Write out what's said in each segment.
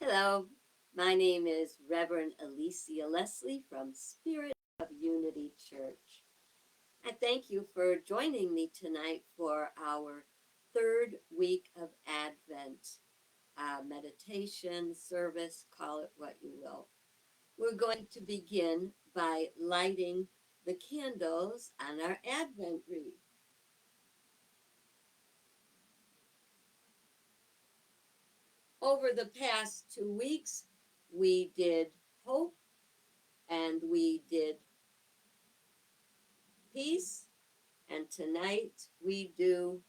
Hello, my name is Reverend Alicia-Leslie from Spirit of Unity Church. I thank you for joining me tonight for our third week of Advent meditation, service, call it what you will. We're going to begin by lighting the candles on our Advent wreath. Over the past 2 weeks, we did hope and we did peace, and tonight we do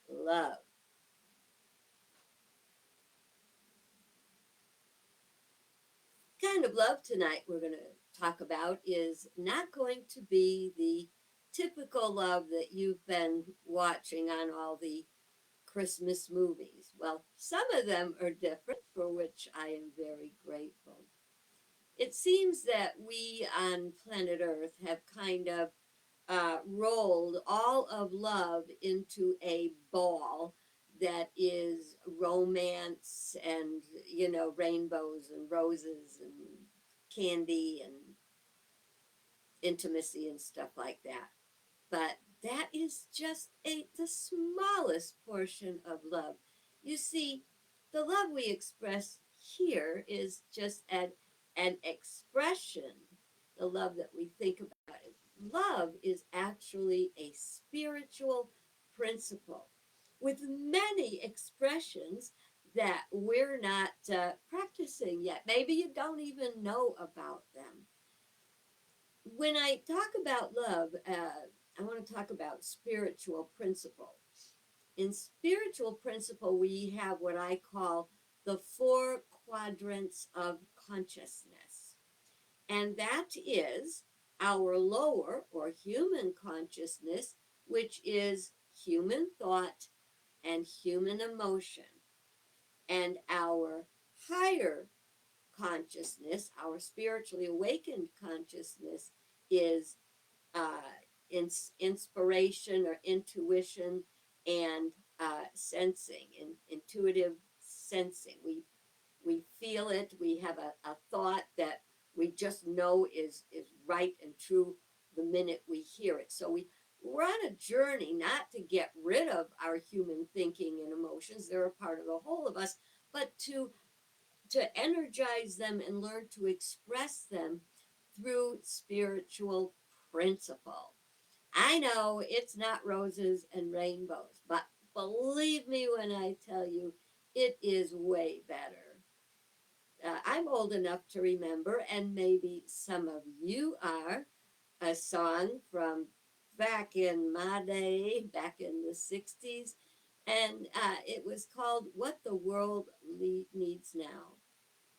love. Kind of love tonight we're going to talk about is not going to be the typical love that you've been watching on all the Christmas movies. Well, some of them are different, for which I am very grateful. It seems that we on planet Earth have kind of rolled all of love into a ball that is romance and, rainbows and roses and candy and intimacy and stuff like that. But that is just the smallest portion of love. You see, the love we express here is just an expression, the love that we think about. Love is actually a spiritual principle with many expressions that we're not practicing yet. Maybe you don't even know about them. When I talk about love, I want to talk about spiritual principle. In spiritual principle, we have what I call the four quadrants of consciousness. And that is our lower or human consciousness, which is human thought and human emotion. And our higher consciousness, our spiritually awakened consciousness, is inspiration or intuition and sensing, intuitive sensing. We feel it. We have a thought that we just know is right and true the minute we hear it. So we're on a journey not to get rid of our human thinking and emotions. They're a part of the whole of us, but to energize them and learn to express them through spiritual principle. I know it's not roses and rainbows, but believe me when I tell you, it is way better. I'm old enough to remember, and maybe some of you are, a song from back in my day, back in the 60s, and it was called What the World Needs Now.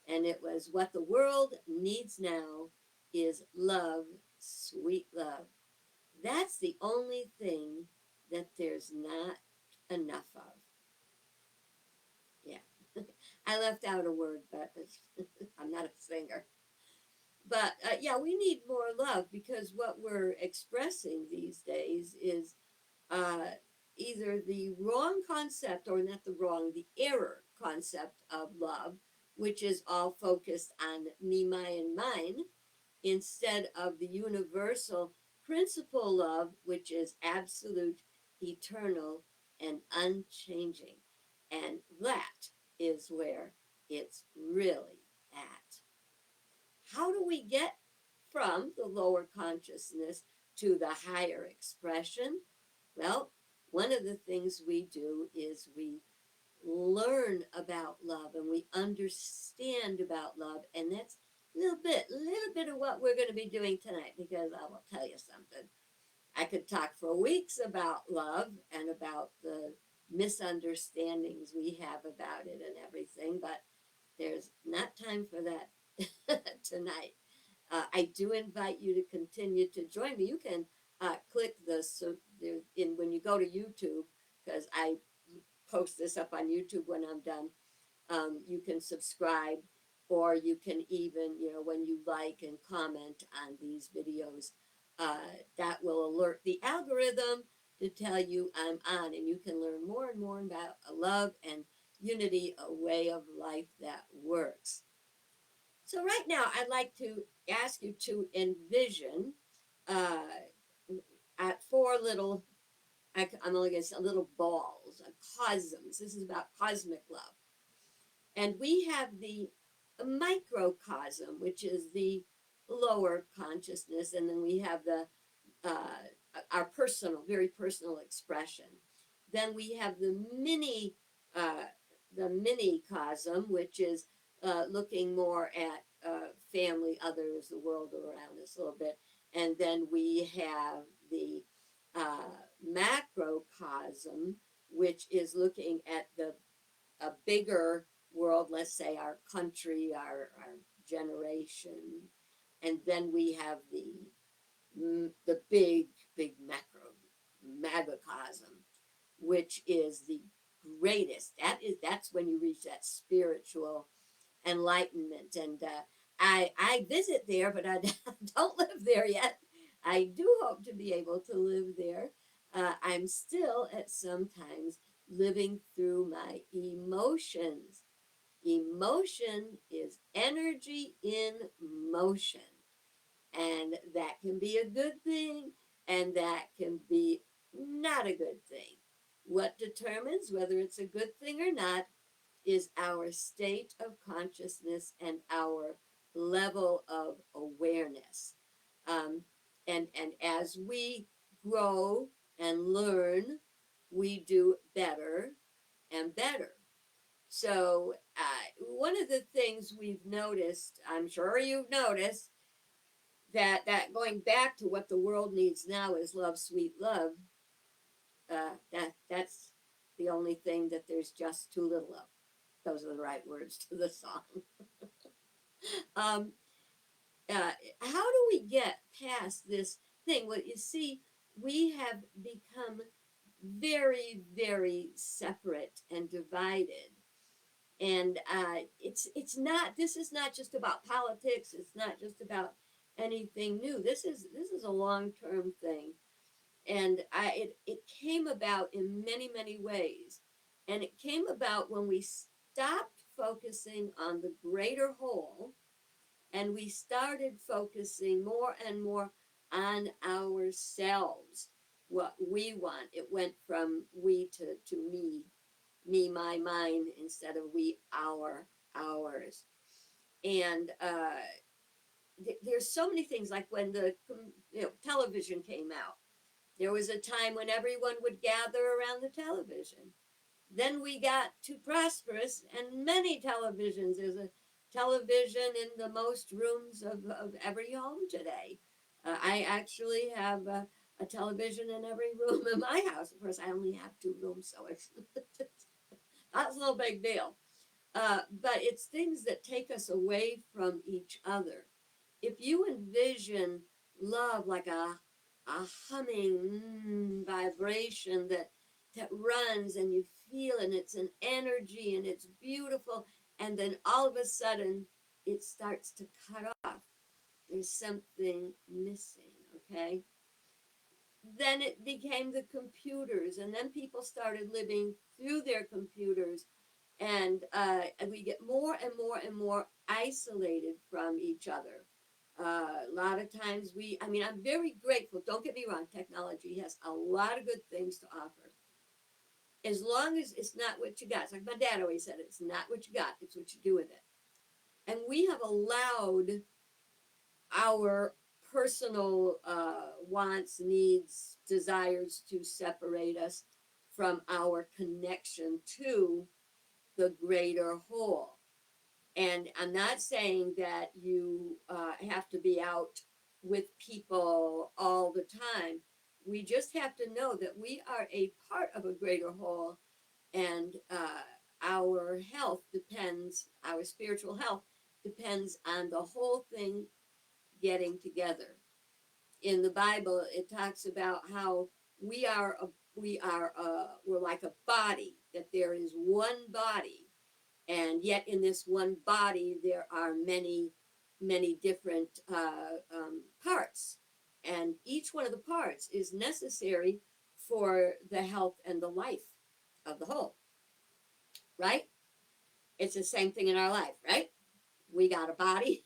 And it was what the world needs now is love, sweet love. That's the only thing that there's not enough of. Yeah. I left out a word, but I'm not a singer. But yeah, we need more love because what we're expressing these days is uh, either the wrong concept or not the wrong, the error concept of love, which is all focused on me, my, and mine, instead of the universal principle love, which is absolute, eternal, and unchanging. And that is where it's really at. How do we get from the lower consciousness to the higher expression? Well, one of the things we do is we learn about love and we understand about love, and that's a little bit of what we're going to be doing tonight, because I will tell you something. I could talk for weeks about love and about the misunderstandings we have about it and everything, but there's not time for that tonight. I do invite you to continue to join me. You can click the so there in when you go to YouTube, because I post this up on YouTube when I'm done. You can subscribe, or you can even, when you like and comment on these videos, that will alert the algorithm to tell you I'm on, and you can learn more and more about love and unity, a way of life that works. So right now, I'd like to ask you to envision uh, at four little, I'm only going to say little balls, cosms. This is about cosmic love. And we have the microcosm, which is the lower consciousness, and then we have our personal, very personal expression. Then we have uh, the mini cosm, which is looking more at family, others, the world around us a little bit. And then we have the macrocosm, which is looking at the a bigger world, let's say our country, our generation. And then we have the big macrocosm, which is the greatest. That's when you reach that spiritual enlightenment. And I visit there, but I don't live there yet. I do hope to be able to live there. I'm still at sometimes living through my emotions. Emotion is energy in motion. And that can be a good thing, and that can be not a good thing. What determines whether it's a good thing or not is our state of consciousness and our level of awareness. Um, and as we grow and learn, we do better and better. So, one of the things we've noticed, I'm sure you've noticed, that going back to what the world needs now is love, sweet love. That's the only thing that there's just too little of. Those are the right words to the song. um, how do we get past this thing? Well, you see, we have become very separate and divided. And it's not. This is not just about politics. It's not just about anything new. This is a long-term thing, and it came about in many ways, and it came about when we stopped focusing on the greater whole, and we started focusing more and more on ourselves, what we want. It went from we to me, my, mine, instead of we, ours. And there's so many things, like when the television came out. There was a time when everyone would gather around the television. Then we got too prosperous, and many televisions. There's a television in the most rooms of every home today. I actually have a television in every room in my house. Of course, I only have two rooms, so it's that's no big deal. But it's things that take us away from each other. If you envision love like a humming vibration that runs and you feel, and it's an energy and it's beautiful, and then all of a sudden it starts to cut off. There's something missing, okay? Then it became the computers, and then people started living through their computers, and we get more and more isolated from each other. A lot of times I mean, I'm very grateful. Don't get me wrong, technology has a lot of good things to offer. As long as it's not what you got. It's like my dad always said, it's not what you got, it's what you do with it. And we have allowed our personal wants, needs, desires to separate us from our connection to the greater whole. And I'm not saying that you have to be out with people all the time. We just have to know that we are a part of a greater whole, and our health depends, our spiritual health depends on the whole thing getting together. In the Bible, it talks about how we are we're like a body, that there is one body, and yet in this one body there are many different parts, and each one of the parts is necessary for the health and the life of the whole, right? It's the same thing in our life, right? We got a body,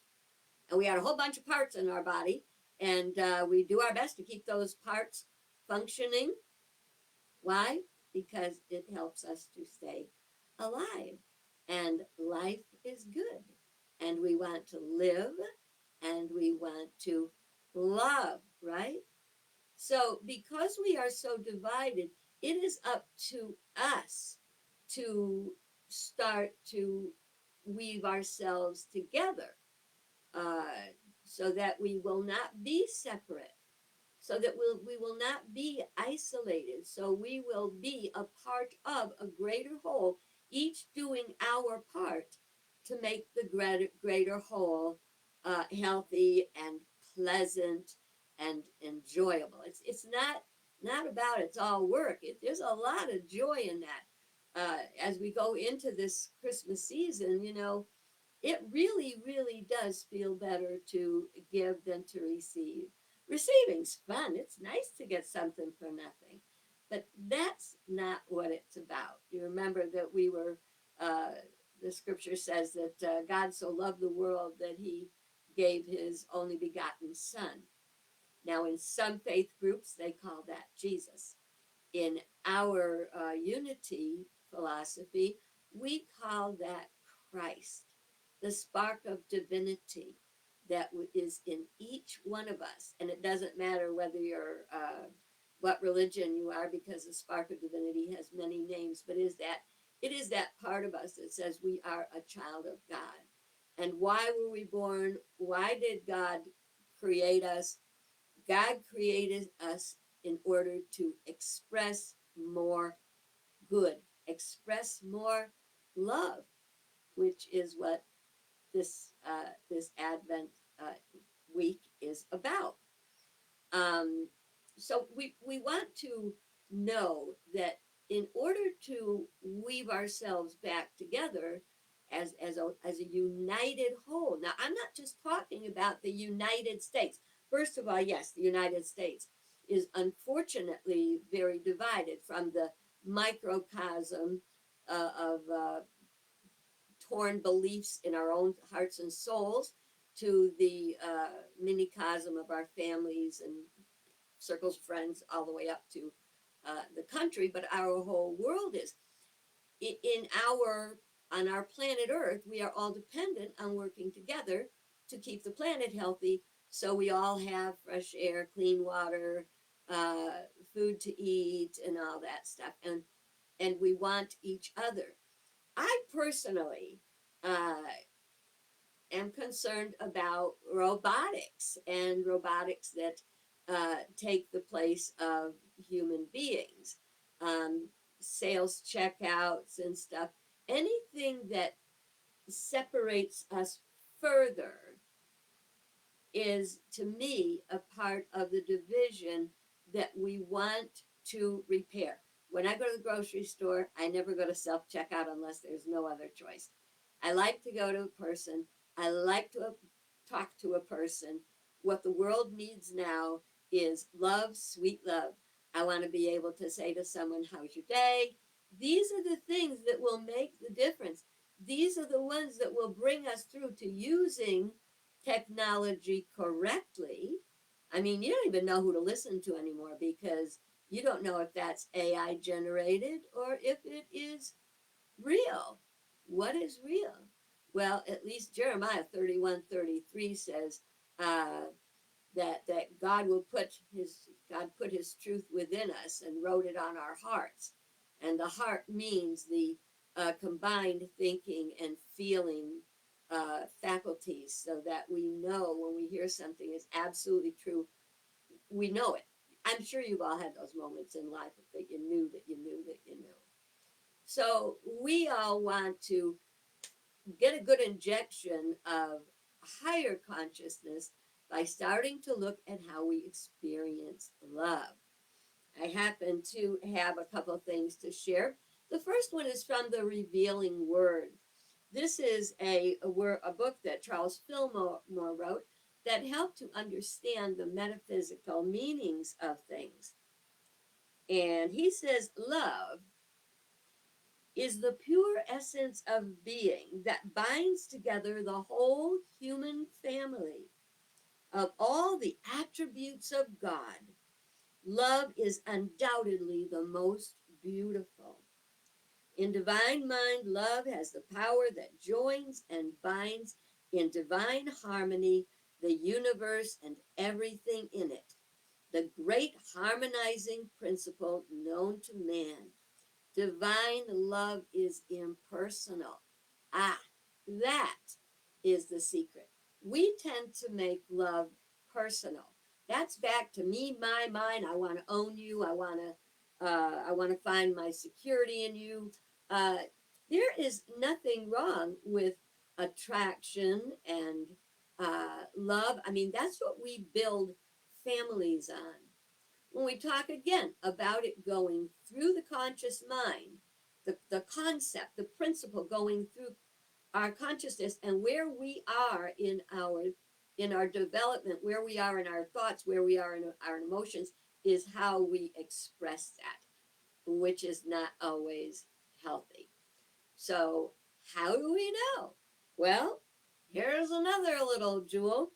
and we got a whole bunch of parts in our body, and we do our best to keep those parts functioning. Why? Because it helps us to stay alive. And life is good. And we want to live and we want to love, right? So, because we are so divided, it is up to us to start to weave ourselves together, uh, so that we will not be separate, so that we will not be isolated, so we will be a part of a greater whole, each doing our part to make the greater whole healthy and pleasant and enjoyable. It's not about it's all work. There's a lot of joy in that. As we go into this Christmas season, it really, really does feel better to give than to receive. Receiving's fun. It's nice to get something for nothing. But that's not what it's about. You remember that uh, the scripture says that God so loved the world that he gave his only begotten son. Now, in some faith groups, they call that Jesus. In our unity philosophy, we call that Christ, the spark of divinity that is in each one of us. And it doesn't matter whether you're what religion you are, because the spark of divinity has many names, but it is that part of us that says we are a child of God. And why were we born? Why did God create us? God created us in order to express more good, express more love, which is what this Advent week is about. Um, so we want to know that in order to weave ourselves back together as a united whole. Now, I'm not just talking about the United States. First of all, yes, the United States is unfortunately very divided, from the microcosm of torn beliefs in our own hearts and souls to the minicosm of our families and circles of friends, all the way up to the country. But our whole world is in our on our planet Earth. We are all dependent on working together to keep the planet healthy, so we all have fresh air, clean water, uh, food to eat, and all that stuff. And we want each other. I personally uh, am concerned about robotics, and robotics that take the place of human beings, um, sales checkouts and stuff, anything that separates us further is, to me, a part of the division that we want to repair. When I go to the grocery store, I never go to self checkout unless there's no other choice. I like to go to a person. I like to talk to a person. What the world needs now is love, sweet love. I want to be able to say to someone, "How's your day?" These are the things that will make the difference. These are the ones that will bring us through to using technology correctly. I mean, you don't even know who to listen to anymore, because you don't know if that's AI generated or if it is real. What is real? Well, at least Jeremiah 31:33 says that God put his truth within us and wrote it on our hearts. And the heart means the combined thinking and feeling faculties, so that we know when we hear something is absolutely true. We know it. I'm sure you've all had those moments in life that you knew that you knew that you knew. So we all want to get a good injection of higher consciousness by starting to look at how we experience love. I happen to have a couple of things to share. The first one is from the Revealing Word. This is a book that Charles Fillmore wrote that helped to understand the metaphysical meanings of things. And he says love is the pure essence of being that binds together the whole human family of all the attributes of God. Love is undoubtedly the most beautiful. In divine mind, love has the power that joins and binds in divine harmony the universe and everything in it, the great harmonizing principle known to man. Divine love is impersonal. Ah, that is the secret. We tend to make love personal. That's back to me, my, mine. I want to own you. I want to find my security in you. Uh, there is nothing wrong with attraction and love. I mean, that's what we build families on. When we talk again about it going through the conscious mind, the concept, the principle going through our consciousness and where we are in our development, where we are in our thoughts, where we are in our emotions, is how we express that, which is not always healthy. So how do we know? Well, here's another little jewel.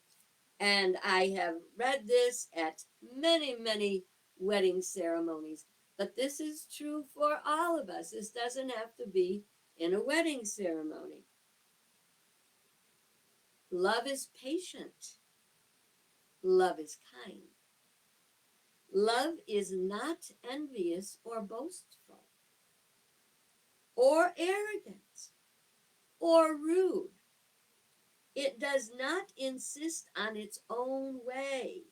And I have read this at many, many wedding ceremonies. But this is true for all of us. This doesn't have to be in a wedding ceremony. Love is patient. Love is kind. Love is not envious or boastful or arrogant or rude. It does not insist on its own way.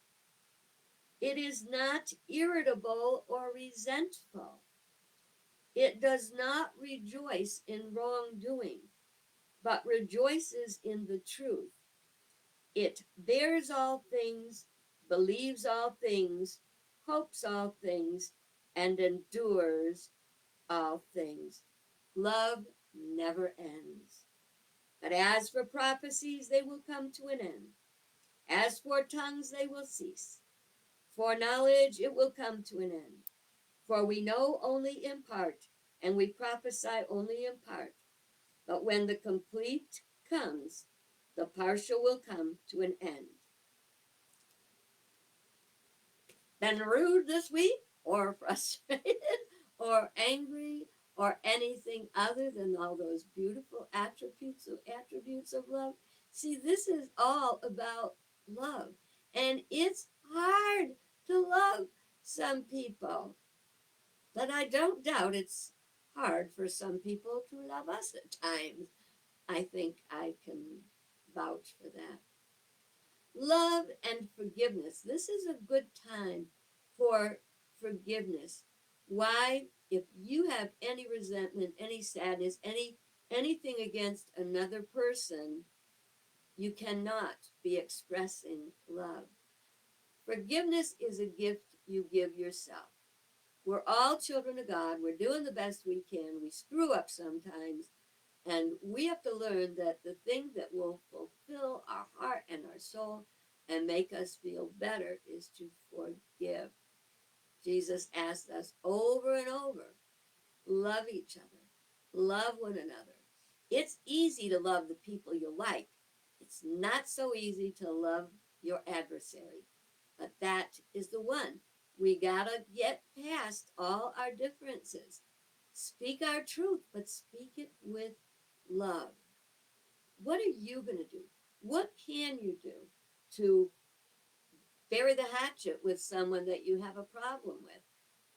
It is not irritable or resentful. It does not rejoice in wrongdoing, but rejoices in the truth. It bears all things, believes all things, hopes all things, and endures all things. Love never ends. But as for prophecies, they will come to an end. As for tongues, they will cease. For knowledge, it will come to an end. For we know only in part, and we prophesy only in part. But when the complete comes, the partial will come to an end. Been rude this week, or frustrated, or angry, or anything other than all those beautiful attributes of love? See, this is all about love. And it's hard to love some people. But I don't doubt it's hard for some people to love us at times. I think I can vouch for that. Love and forgiveness. This is a good time for forgiveness. Why? If you have any resentment, any sadness, anything against another person, you cannot be expressing love. Forgiveness is a gift you give yourself. We're all children of God. We're doing the best we can. We screw up sometimes. And we have to learn that the thing that will fulfill our heart and our soul and make us feel better is to forgive. Jesus asked us over and over, love each other, love one another. It's easy to love the people you like. It's not so easy to love your adversary. But that is the one. We gotta get past all our differences. Speak our truth, but speak it with love. What are you going to do? What can you do to bury the hatchet with someone that you have a problem with?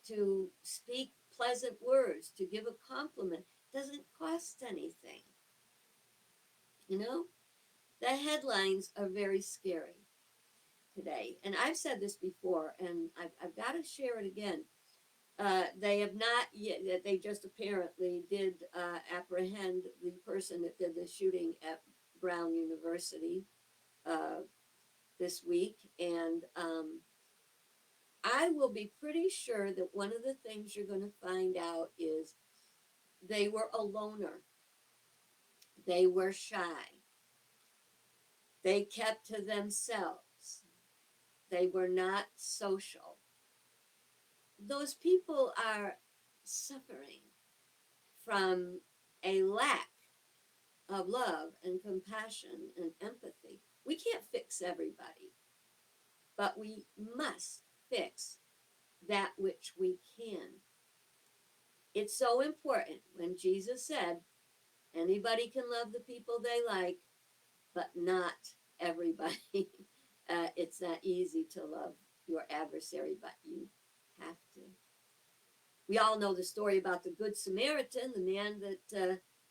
To speak pleasant words, to give a compliment doesn't cost anything. You know, the headlines are very scary today. And I've said this before, and I've got to share it again. They have not yet, they just apparently did apprehend the person that did the shooting at Brown University uh, this week. And I will be pretty sure that one of the things you're going to find out is they were a loner, they were shy, they kept to themselves, they were not social. Those people are suffering from a lack of love and compassion and empathy. We can't fix everybody, but we must fix that which we can. It's so important when Jesus said, anybody can love the people they like, but not everybody. It's not easy to love your adversary, but you have to. We all know the story about the Good Samaritan, the man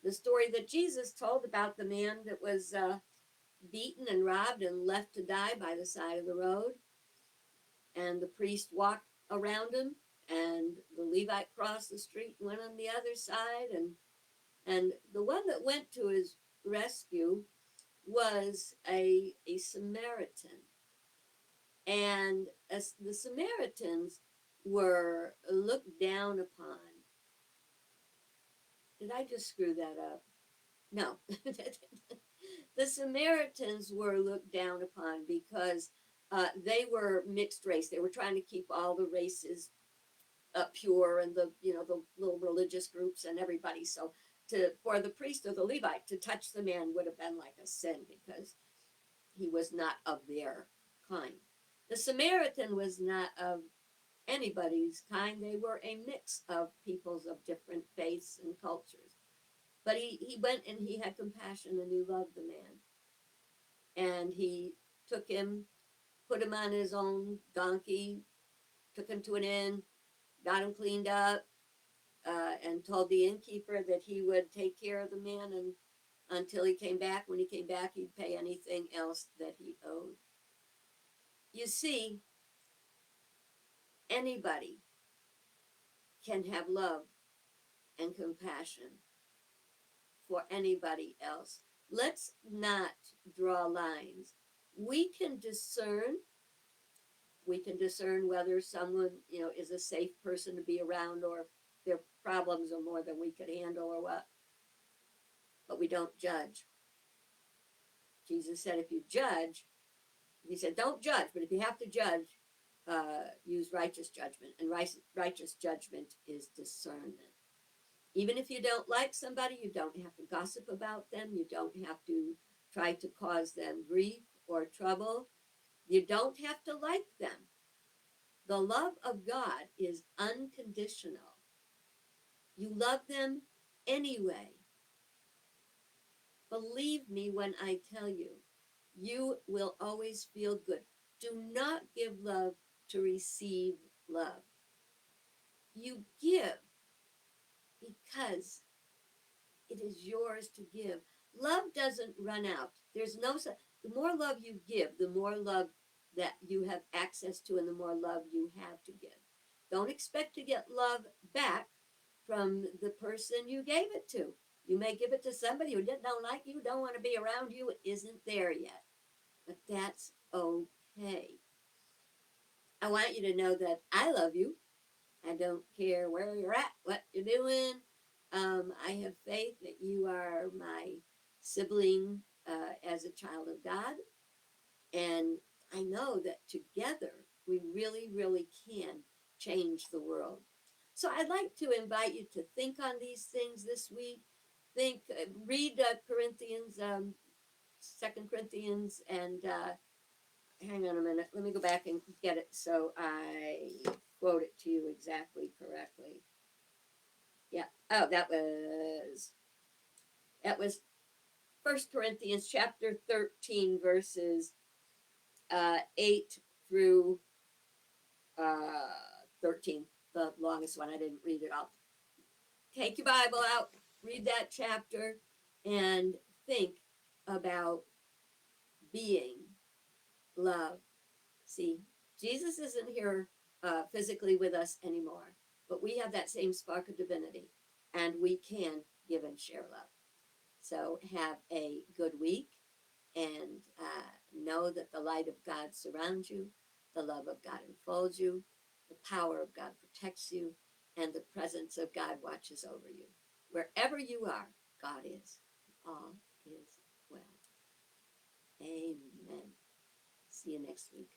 the story that Jesus told about the man that was beaten and robbed and left to die by the side of the road. And the priest walked around him, and the Levite crossed the street and went on the other side. And the one that went to his rescue was a Samaritan. And as the Samaritans were looked down upon. Did I just screw that up? No. The Samaritans were looked down upon because they were mixed race. They were trying to keep all the races pure, and the the little religious groups and everybody. So for the priest or the Levite to touch the man would have been like a sin because he was not of their kind. The Samaritan was not of anybody's kind. They were a mix of peoples of different faiths and cultures. But he went and he had compassion and he loved the man. And he took him, put him on his own donkey, took him to an inn, got him cleaned up, and told the innkeeper that he would take care of the man and until he came back. When he came back, he'd pay anything else that he owed. You see, anybody can have love and compassion for anybody else. Let's not draw lines. We can discern. We can discern whether someone, is a safe person to be around, or their problems are more than we could handle, or what. But we don't judge. Jesus said, if you judge, he said, don't judge, but if you have to judge, use righteous judgment. And righteous judgment is discernment. Even if you don't like somebody, you don't have to gossip about them. You don't have to try to cause them grief or trouble. You don't have to like them. The love of God is unconditional. You love them anyway. Believe me when I tell you, you will always feel good. Do not give love to receive love. You give because it is yours to give. Love doesn't run out. There's no, the more love you give, the more love that you have access to and the more love you have to give. Don't expect to get love back from the person you gave it to. You may give it to somebody who don't like you, don't want to be around you, it isn't there yet. But that's okay. I want you to know that I love you. I don't care where you're at, what you're doing. I have faith that you are my sibling as a child of God. And I know that together we really, really can change the world. So I'd like to invite you to think on these things this week. Read Corinthians, 2 Corinthians, and hang on a minute. Let me go back and get it so I quote it to you exactly correctly. Yeah. Oh, that was 1 Corinthians chapter 13, verses 8 through 13. The longest one. I didn't read it all. Take your Bible out, read that chapter, and think about being love. See, Jesus isn't here physically with us anymore, but we have that same spark of divinity, and we can give and share love. So have a good week, and know that the light of God surrounds you, the love of God enfolds you, the power of God protects you, and the presence of God watches over you. Wherever you are, God is. All is well. Amen. See you next week.